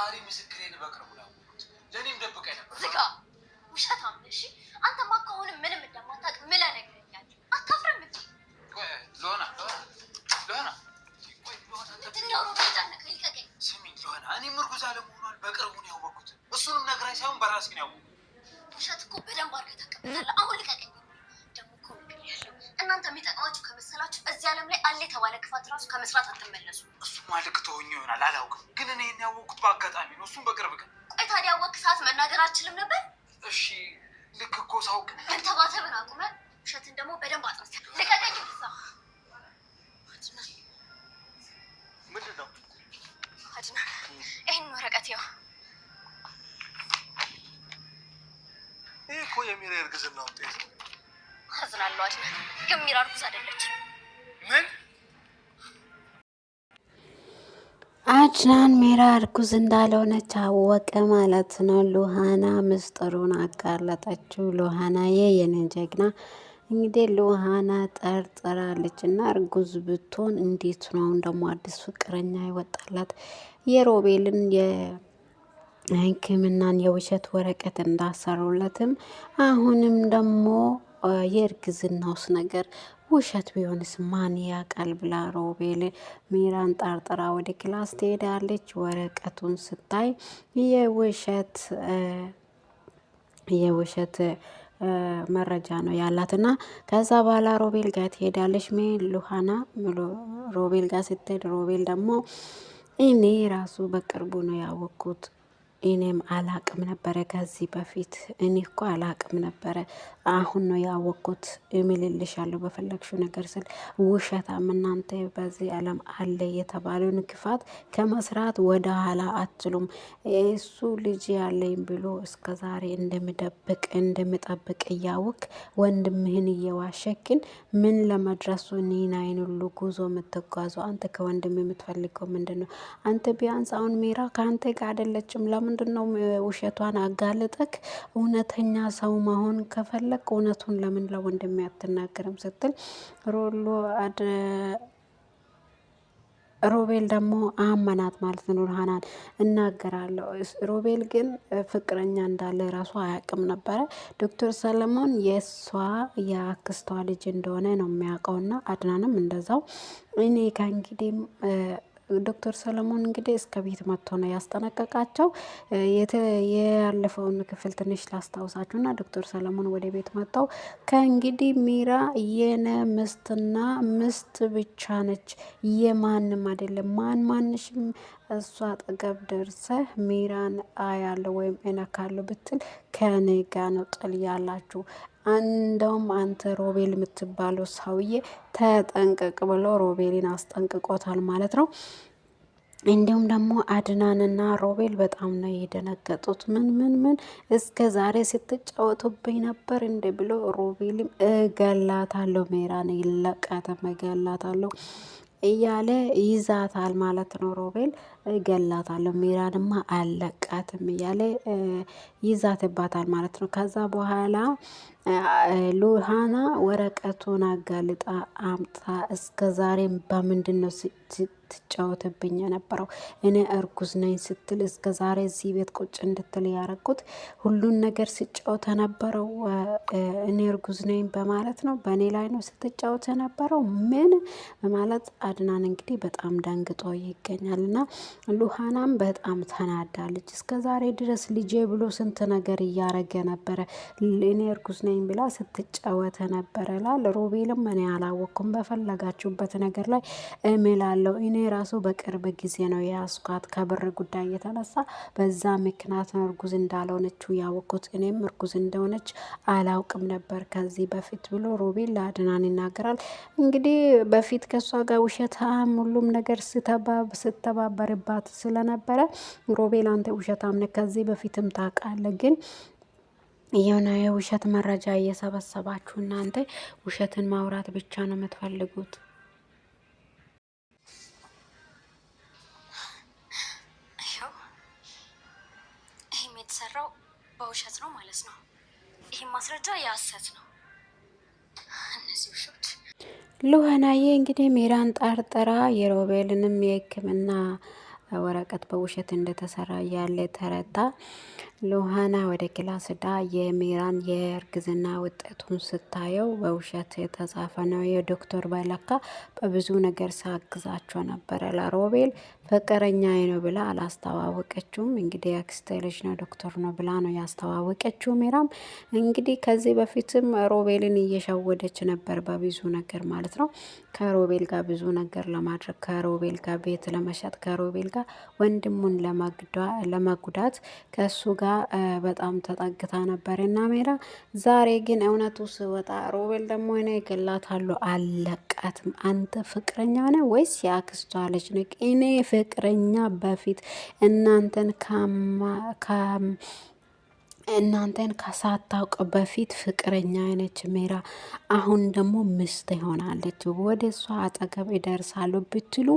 ፈጣሪ ምስክሬን በቅርቡ ነው ለኔም ደብቀኝ ነበር ዝጋ ውሸታም ነሽ አንተ ማከሆነ ምንም እንደማታውቅ ምለ ነገርኛል አታፍረም እንዴ ሎና ትኛው ነው ተጨነቀ ይልቀቀኝ ስሚኝ ሎና እኔ ምርጉዝ አለመሆኗን በቅርቡ ነው ያወቅሁት እሱንም ነግራኝ ሳይሆን በራሴ ነው ያወቅሁት ውሸት እኮ በደንብ አድርገህ ተቀብላለህ አሁን ልቀቀኝ ደግሞ እኮ ነገር ያለው እናንተ የሚጠቅማችሁ ከመሰላችሁ እዚህ ዓለም ላይ አለ የተባለ ክፋት ራሱ ከመስራት አትመለሱ እሱ ማለት ተወኝ ይሆናል አላውቅም ግን እኔ ያወቅሁት በአጋጣሚ ነው እሱም በቅርብ ቀን ቆይ ታዲያ ያወቅህ ሰዓት መናገር አልችልም ነበር እሺ ልክ እኮ ሳውቅ መንተባተብን አቁመህ ውሸትን ደግሞ በደንብ አጥርተህ ልቀቀኝ ብዛ ምንድን ነው አድና ይህን ወረቀት ይኸው ይህ እኮ የሚራ እርግዝና ውጤት ነው አዝናለሁ አድና ግን ሚራ እርጉዝ አይደለችም ምን አድናን ሚራ እርጉዝ እንዳልሆነች አወቀ ማለት ነው። ሉሃና ምስጢሩን አጋለጠችው። ሉሃናዬ የኔ ጀግና እንግዲህ ሉሃና ጠርጥራለች እና እርጉዝ ብትሆን እንዴት ነው ደግሞ አዲስ ፍቅረኛ ይወጣላት የሮቤልን የሕክምናን የውሸት ወረቀት እንዳሰሩለትም አሁንም ደግሞ የእርግዝናውስ ነገር ውሸት ቢሆንስ ማን ያውቃል ብላ ሮቤል ሚራን ጠርጥራ ወደ ክላስ ትሄዳለች። ወረቀቱን ስታይ የውሸት መረጃ ነው ያላትና ከዛ በኋላ ሮቤል ጋር ትሄዳለች። ሉሃና ሮቤል ጋር ስትሄድ ሮቤል ደግሞ እኔ ራሱ በቅርቡ ነው ያወቅኩት እኔም አላቅም ነበረ ከዚህ በፊት እኔ እኮ አላቅም ነበረ አሁን ነው ያወቅኩት እምልልሻለሁ በፈለግሽው ነገር ስል ውሸታም እናንተ በዚህ ዓለም አለ የተባለውን ክፋት ከመስራት ወደ ኋላ አትሉም እሱ ልጅ ያለኝ ብሎ እስከ ዛሬ እንደምጠብቅ እያወቅ ወንድምህን እየዋሸክን ምን ለመድረሱ ኒና አይን ሁሉ ጉዞ የምትጓዘው አንተ ከወንድም የምትፈልገው ምንድን ነው አንተ ቢያንስ አሁን ሚራ ከአንተ ጋር አይደለችም ለምንድነው ውሸቷን አጋልጠክ እውነተኛ ሰው መሆን ከፈለክ እውነቱን ለምን ለወንድም አትናገርም ስትል ሮቤል ደግሞ አመናት ማለት ነው። ሉሃናን እናገራለሁ ሮቤል ግን ፍቅረኛ እንዳለ ራሱ አያውቅም ነበረ። ዶክተር ሰለሞን የእሷ የአክስቷ ልጅ እንደሆነ ነው የሚያውቀውና አድናንም እንደዛው እኔ ከእንግዲህ ዶክተር ሰለሞን እንግዲህ እስከ ቤት መጥቶ ነው ያስጠነቀቃቸው። ያለፈውን ክፍል ትንሽ ላስታውሳችሁና ዶክተር ሰለሞን ወደ ቤት መጥተው ከእንግዲህ ሚራ የነ ምስትና ምስት ብቻ ነች የማንም አይደለም ማንሽም እሷ አጠገብ ደርሰህ ሚራን አያለሁ ወይም እነካለሁ ብትል ከኔ ጋ ነው ጥል ያላችሁ እንደውም አንተ ሮቤል የምትባለው ሰውዬ ተጠንቀቅ ብሎ ሮቤልን አስጠንቅቆታል ማለት ነው። እንዲሁም ደግሞ አድናንና ሮቤል በጣም ነው የደነገጡት። ምን እስከ ዛሬ ስትጫወቱብኝ ነበር እንደ ብሎ ሮቤልም እገላታለሁ ሜራን ይለቃተም እገላታለሁ እያለ ይዛታል ማለት ነው። ሮቤል እገላታለሁ ሜራንማ አለቃትም እያለ ይዛትባታል ማለት ነው። ከዛ በኋላ ሉሃና ወረቀቱን አጋልጣ አምጣ እስከ ዛሬም በምንድን ነው ስትጫወትብኝ የነበረው እኔ እርጉዝ ነኝ ስትል እስከ ዛሬ እዚህ ቤት ቁጭ እንድትል ያረኩት ሁሉን ነገር ስጫወት ነበረው እኔ እርጉዝ ነኝ በማለት ነው በእኔ ላይ ነው ስትጫወት ነበረው ምን በማለት አድናን እንግዲህ በጣም ደንግጦ ይገኛልና ሉሃናም በጣም ተናዳለች። እስከ ዛሬ ድረስ ልጄ ብሎ ስንት ነገር እያረገ ነበረ እኔ እርጉዝ ነኝ ብላ ስትጫወተ ነበረ ላል ሮቤልም እኔ አላወቅኩም በፈለጋችሁበት ነገር ላይ እምላለሁ እኔ ራሱ በቅርብ ጊዜ ነው የያዝኳት ከብር ጉዳይ የተነሳ በዛ ምክንያት ነው እርጉዝ እንዳልሆነችው ያወቅኩት እኔም እርጉዝ እንደሆነች አላውቅም ነበር ከዚህ በፊት ብሎ ሮቤል ለአድናን ይናገራል። እንግዲህ በፊት ከሷ ጋር ውሸታም ሁሉም ነገር ስተባበርባት ስለነበረ ሮቤል አንተ ውሸታም ነህ ከዚህ በፊትም ታውቃለህ ግን የሆነ የውሸት መረጃ እየሰበሰባችሁ እናንተ ውሸትን ማውራት ብቻ ነው የምትፈልጉት። ይህም የተሰራው በውሸት ነው ማለት ነው። ይህም ማስረጃ የሐሰት ነው። እነዚህ ውሾች ሉሃናዬ እንግዲህ ሚራን ጠርጥራ የሮቤልንም የሕክምና ወረቀት በውሸት እንደተሰራ ያለ ተረታ። ሉሃና ወደ ክላስ ዳ የሚራን የእርግዝና ውጤቱን ስታየው በውሸት የተጻፈ ነው። የዶክተር ባለካ በብዙ ነገር ሳግዛቸው ነበረ። ለሮቤል ፍቅረኛዬ ነው ብላ አላስተዋወቀችውም። እንግዲህ የአክስቴ ልጅ ነው ዶክተር ነው ብላ ነው ያስተዋወቀችው። ሚራም እንግዲህ ከዚህ በፊትም ሮቤልን እየሸወደች ነበር በብዙ ነገር ማለት ነው። ከሮቤል ጋር ብዙ ነገር ለማድረግ፣ ከሮቤል ጋር ቤት ለመሸጥ፣ ከሮቤል ጋር ወንድሙን ለመጉዳት ከሱ ጋር በጣም ተጠግታ ነበር እና ሜራ ዛሬ ግን እውነቱ ስወጣ ሮቤል ደግሞ እኔ እገላታለሁ አለቃትም። አንተ ፍቅረኛ ነህ ወይስ የአክስቷ ልጅ ነህ? እኔ ፍቅረኛ በፊት እናንተን ከሳታውቅ በፊት ፍቅረኛ አይነች ሜራ፣ አሁን ደግሞ ምስት ይሆናለች። ወደ እሷ አጠገብ ይደርሳሉ ብትሉ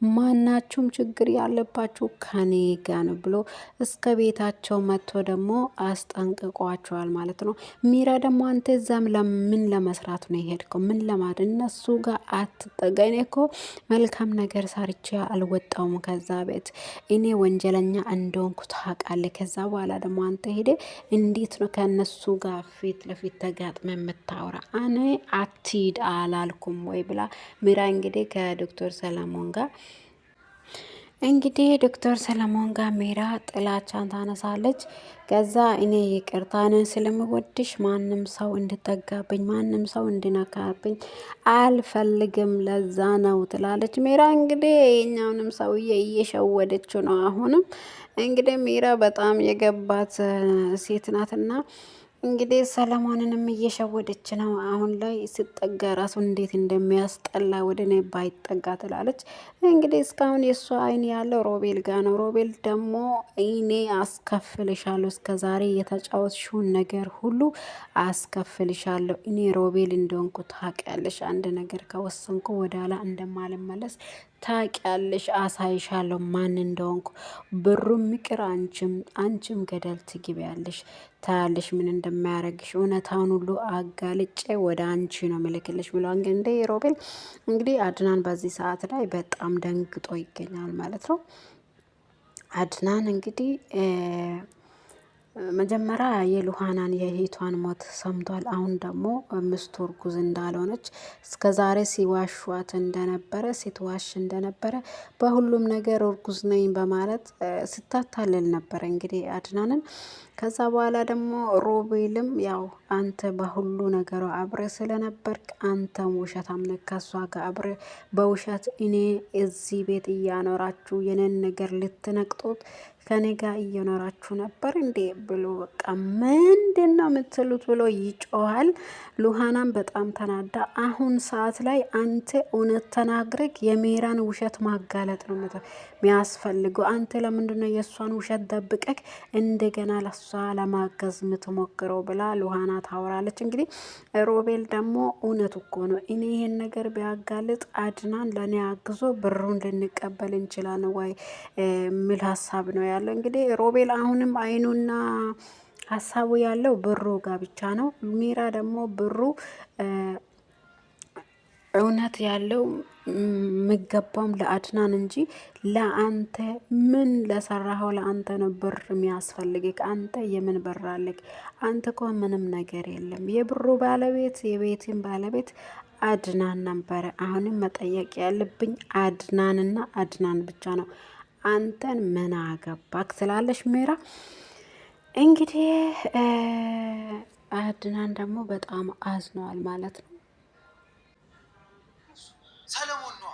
ማናችሁም ችግር ያለባችሁ ከኔ ጋ ነው ብሎ እስከ ቤታቸው መጥቶ ደግሞ አስጠንቅቋቸዋል ማለት ነው። ሚራ ደግሞ አንተ እዛም ለምን ለመስራት ነው የሄድከው? ምን ለማድረግ? እነሱ ጋር አትጠጋኝ። እኮ መልካም ነገር ሰርቼ አልወጣውም ከዛ ቤት። እኔ ወንጀለኛ እንደሆንኩ ታውቃለህ። ከዛ በኋላ ደግሞ አንተ ሄደ እንዴት ነው ከነሱ ጋር ፊት ለፊት ተጋጥመ የምታወራ? እኔ አትሂድ አላልኩም ወይ ብላ ሚራ እንግዲህ ከዶክተር ሰለሞን ጋር ዶክተር ሰለሞን ጋር ሚራ ጥላቻን ታነሳለች። ከዛ እኔ ይቅርታን ስለምወድሽ ማንም ሰው እንድጠጋብኝ ማንም ሰው እንድነካብኝ አልፈልግም፣ ለዛ ነው ትላለች ሚራ። እንግዲህ የኛውንም ሰውዬ እየሸወደችው ነው። አሁንም እንግዲህ ሚራ በጣም የገባት ሴት ናትና እንግዲህ ሰለሞንንም እየሸወደች ነው። አሁን ላይ ስጠጋ ራሱ እንዴት እንደሚያስጠላ ወደ እኔ ባይጠጋ ትላለች። እንግዲህ እስካሁን የእሷ አይን ያለው ሮቤል ጋ ነው። ሮቤል ደግሞ እኔ አስከፍልሻለሁ፣ እስከ ዛሬ የተጫወትሽውን ነገር ሁሉ አስከፍልሻለሁ። እኔ ሮቤል እንደሆንኩ ታውቂያለሽ። አንድ ነገር ከወሰንኩ ወደኋላ እንደማልመለስ ታውቂያለሽ። አሳይሻለሁ ማን እንደሆንኩ። ብሩም ይቅር አንቺም ገደል ትግቢያለሽ። ታያለሽ ምን እንደማያረግሽ። እውነታውን ሁሉ አጋልጬ ወደ አንቺ ነው ምልክልሽ ብሏል። እንደ ሮቤል እንግዲህ አድናን በዚህ ሰዓት ላይ በጣም ደንግጦ ይገኛል ማለት ነው። አድናን እንግዲህ መጀመሪያ የሉሃናን የእህቷን ሞት ሰምቷል። አሁን ደግሞ ምስቱ እርጉዝ እንዳልሆነች እስከ ዛሬ ሲዋሿት እንደነበረ ስትዋሽ እንደነበረ በሁሉም ነገር እርጉዝ ነኝ በማለት ስታታልል ነበረ እንግዲህ አድናንን። ከዛ በኋላ ደግሞ ሮቤልም ያው አንተ በሁሉ ነገሯ አብረ ስለነበርክ አንተም ውሸታም ነህ፣ ከሷ ጋር አብረ በውሸት እኔ እዚህ ቤት እያኖራችሁ የኔን ነገር ልትነቅጡት ከኔ ጋር እየኖራችሁ ነበር እንዴ ብሎ በቃ ምንድን ነው የምትሉት ብሎ ይጮሃል። ሉሃናም በጣም ተናዳ አሁን ሰዓት ላይ አንተ እውነት ተናግረግ የሜራን ውሸት ማጋለጥ ነው የሚያስፈልገው። አንተ ለምንድን ነው የእሷን ውሸት ደብቀክ እንደገና ለሷ ለማገዝ የምትሞክረው ብላ ሉሃና ታወራለች። እንግዲህ ሮቤል ደግሞ እውነት እኮ ነው፣ እኔ ይሄን ነገር ቢያጋልጥ አድናን ለእኔ አግዞ ብሩን ልንቀበል እንችላለን ወይ ምል ሀሳብ ነው ያለው። እንግዲህ ሮቤል አሁንም አይኑና ሀሳቡ ያለው ብሩ ጋር ብቻ ነው። ሚራ ደግሞ ብሩ እውነት ያለው የሚገባውም ለአድናን እንጂ ለአንተ ምን ለሰራኸው ለአንተ ነው ብር የሚያስፈልግ። አንተ የምን ብር አለክ? አንተ እኮ ምንም ነገር የለም። የብሩ ባለቤት የቤትን ባለቤት አድናን ነበረ። አሁንም መጠየቅ ያለብኝ አድናንና አድናን ብቻ ነው። አንተን ምን አገባክ ትላለች ሜራ። እንግዲህ አድናን ደግሞ በጣም አዝነዋል ማለት ነው። ሰለሞን ነዋ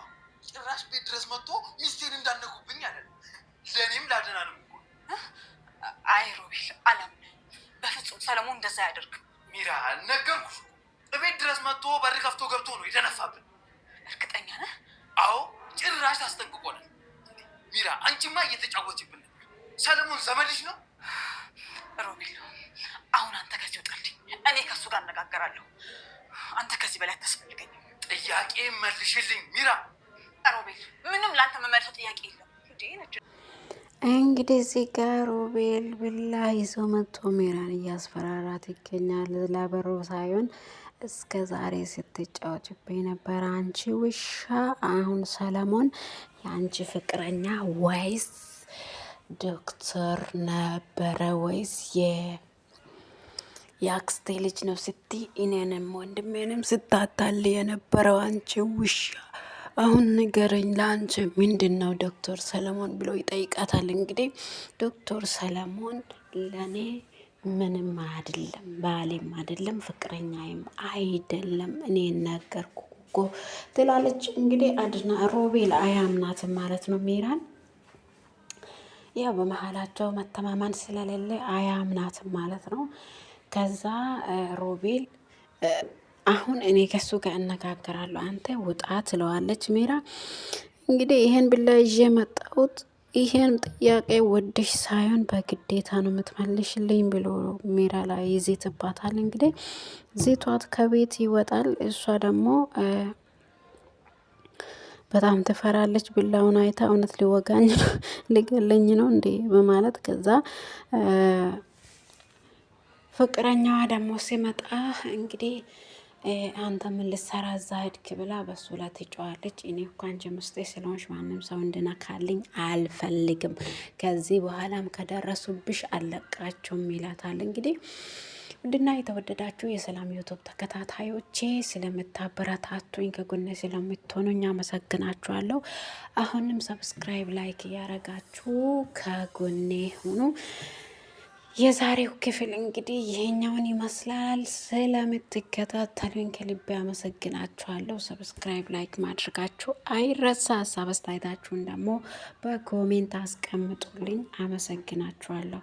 ጭራሽ ቤት ድረስ መጥቶ ሚስቴን እንዳነኩብኝ አለ። ለእኔም ላድናንም እኮ። አይ ሮቤል አላምንም፣ በፍጹም ሰለሞን እንደዛ አያደርግም። ሚራ ነገርኩሽ፣ ቤት ድረስ መጥቶ በር ከፍቶ ገብቶ ነው የደነፋብን። እርግጠኛ ነህ? አዎ ጭራሽ ታስጠንቅቆናል። ሚራ አንቺማ እየተጫወችብን። ሰለሞን ዘመድሽ ነው። ሮቤል አሁን አንተ ከዚህ ውጣልኝ፣ እኔ ከሱ ጋር አነጋገራለሁ። አንተ ከዚህ በላይ አታስፈልገኝም። ጥያቄ መልሽልኝ ሚራ። ሮቤል ምንም ለአንተ መመልሰው ጥያቄ የለም። እንግዲህ እዚህ ጋር ሮቤል ብላ ይዞ መጥቶ ሜራን እያስፈራራት ይገኛል። ለበሩ ሳይሆን እስከ ዛሬ ስትጫወችብኝ ነበር አንቺ ውሻ። አሁን ሰለሞን የአንቺ ፍቅረኛ ወይስ ዶክተር ነበረ ወይስ የአክስቴ ልጅ ነው ስቲ እኔንም ወንድሜንም ስታታል የነበረው አንቺ ውሻ? አሁን ንገረኝ፣ ለአንቺ ምንድን ነው ዶክተር ሰለሞን ብሎ ይጠይቃታል። እንግዲህ ዶክተር ሰለሞን ለእኔ ምንም አይደለም፣ ባሌም አይደለም፣ ፍቅረኛዬም አይደለም፣ እኔ ነገርኩ እኮ ትላለች። እንግዲህ አድና ሮቤል አያምናትም ማለት ነው ሚራን። ያው በመሀላቸው መተማመን ስለሌለ አያምናትም ማለት ነው። ከዛ ሮቤል አሁን እኔ ከሱ ጋር እነጋገራለሁ አንተ ውጣ ትለዋለች ሚራ። እንግዲህ ይሄን ብላ ይዤ መጣሁት፣ ይሄን ጥያቄ ወደሽ ሳይሆን በግዴታ ነው የምትመልሽልኝ ብሎ ሚራ ላይ ይዜትባታል። እንግዲህ ዜቷት ከቤት ይወጣል። እሷ ደግሞ በጣም ትፈራለች። ብላውን አይታ እውነት ሊወጋኝ ነው ሊገለኝ ነው እንዴ በማለት ከዛ ፍቅረኛዋ ደግሞ ሲመጣ እንግዲህ አንተ ምን ልትሰራ እዛ ሄድክ ብላ በሱ ላይ ትጫዋለች። እኔ እኮ አንቺ ምስጤ ስለሆንሽ ማንም ሰው እንድነካልኝ አልፈልግም፣ ከዚህ በኋላም ከደረሱብሽ አለቃቸውም ይላታል። እንግዲህ ውድና የተወደዳችሁ የሰላም ዩቱብ ተከታታዮቼ ስለምታበረታቱኝ ከጎኔ ስለምትሆኑኝ አመሰግናችኋለሁ። አሁንም ሰብስክራይብ፣ ላይክ እያረጋችሁ ከጎኔ ሁኑ። የዛሬው ክፍል እንግዲህ ይሄኛውን ይመስላል። ስለምትከታተሉኝ ከልቤ አመሰግናችኋለሁ። ሰብስክራይብ ላይክ ማድረጋችሁ አይረሳ። ሀሳብ አስተያየታችሁን ደግሞ በኮሜንት አስቀምጡልኝ። አመሰግናችኋለሁ።